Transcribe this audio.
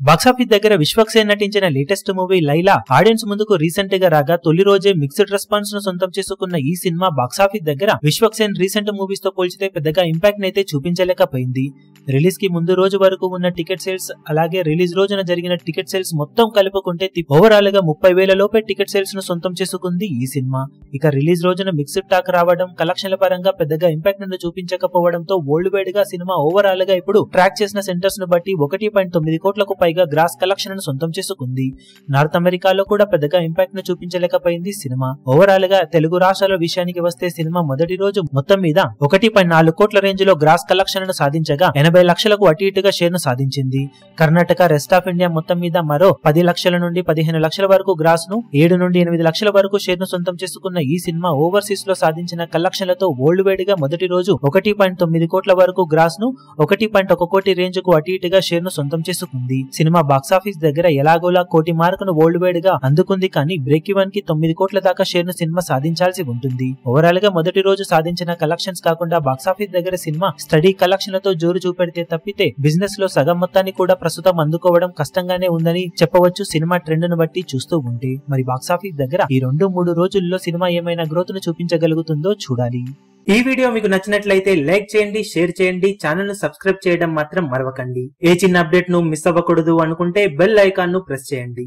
Box office దగ్గర విశ్వక్సేన్ నటించిన latest movie Laila audience ముందుకు రీసెంట్ గా రాగా తొలి రోజే మిక్స్డ్ రెస్పాన్స్ ను సొంతం చేసుకున్న ఈ సినిమా బాక్సాఫీస్ దగ్గర విశ్వక్సేన్ రీసెంట్ మూవీస్ తో పోల్చితే పెద్దగా ఇంపాక్ట్ నైతే చూపించలేకపోయింది. రిలీజ్ కి ముందు రోజు వరకు ఉన్న టికెట్ సేల్స్ అలాగే రిలీజ్ రోజున జరిగిన టికెట్ సేల్స్ మొత్తం కలుపుకుంటే ఓవరాల్ గా 30,000 లోపే టికెట్ సేల్స్ ను సొంతం చేసుకుంది ఈ సినిమా. ఇక రిలీజ్ రోజున మిక్స్డ్ టాక్ రావడం, కలెక్షన్ల పరంగా పెద్దగా ఇంపాక్ట్ ను చూపించకపోవడంతో వరల్డ్ వైడ్ గా సినిమా ఓవరాల్ గా ఇప్పుడు ట్రాక్ చేసిన సెంటర్స్ ను బట్టి 1.9 కోట్లకు పైగా గ్రాస్ కలెక్షన్ ను సొంతం చేసుకుంది. నార్త్ అమెరికాలో కూడా పెద్దగా ఇంపాక్ట్ ను చూపించలేకపోయింది సినిమా. ఓవరాల్ గా తెలుగు రాష్ట్రాల విషయానికి వస్తే సినిమా మొదటి రోజు మొత్తం మీద 1.4 కోట్ల రేంజ్ లో గ్రాస్ కలెక్షన్ ను సాధించగా 80 లక్షలకు అటు ఇటుగా షేర్ ను సాధించింది. కర్ణాటక, రెస్ట్ ఆఫ్ ఇండియా మొత్తం మీద మరో 10 లక్షల నుండి 15 లక్షల వరకు గ్రాస్ ను, 7 నుండి 8 లక్షల వరకు షేర్ ను సొంతం చేసుకున్న ఈ సినిమా ఓవర్సీస్ లో సాధించిన కలెక్షన్లతో వరల్డ్ వైడ్ గా మొదటి రోజు 1.9 కోట్ల వరకు గ్రాస్ ను, 1.1 కోటి రేంజ్ కు అటు ఇటుగా షేర్ ను సొంతం చేసుకుంది. సినిమా బాక్సాఫీస్ దగ్గర ఎలాగోలా కోటి మార్కును వరల్డ్ వైడ్ గా అందుకుంది, కానీ బ్రేక్ ఈవెన్ కి 9 కోట్ల దాకా షేర్ ను సినిమా సాధించాల్సి ఉంటుంది. ఓవరాల్ గా మొదటి రోజు సాధించిన కలెక్షన్స్ కాకుండా బాక్సాఫీస్ దగ్గర సినిమా స్టడీ కలెక్షన్లతో జోరు చూపెడితే తప్పితే బిజినెస్ లో సగం మొత్తాన్ని కూడా ప్రస్తుతం అందుకోవడం కష్టంగానే ఉందని చెప్పవచ్చు సినిమా ట్రెండ్ ను బట్టి చూస్తూ ఉంటే. మరి బాక్సాఫీస్ దగ్గర ఈ 2-3 రోజుల్లో సినిమా ఏమైనా గ్రోత్ ను చూపించగలుగుతుందో చూడాలి. ఈ వీడియో మీకు నచ్చినట్లయితే లైక్ చేయండి, షేర్ చేయండి, ఛానల్ ను సబ్స్క్రైబ్ చేయడం మాత్రం మరవకండి. ఏ చిన్న అప్డేట్ ను మిస్ అవ్వకూడదు అనుకుంటే బెల్ ఐకాన్ ను ప్రెస్ చేయండి.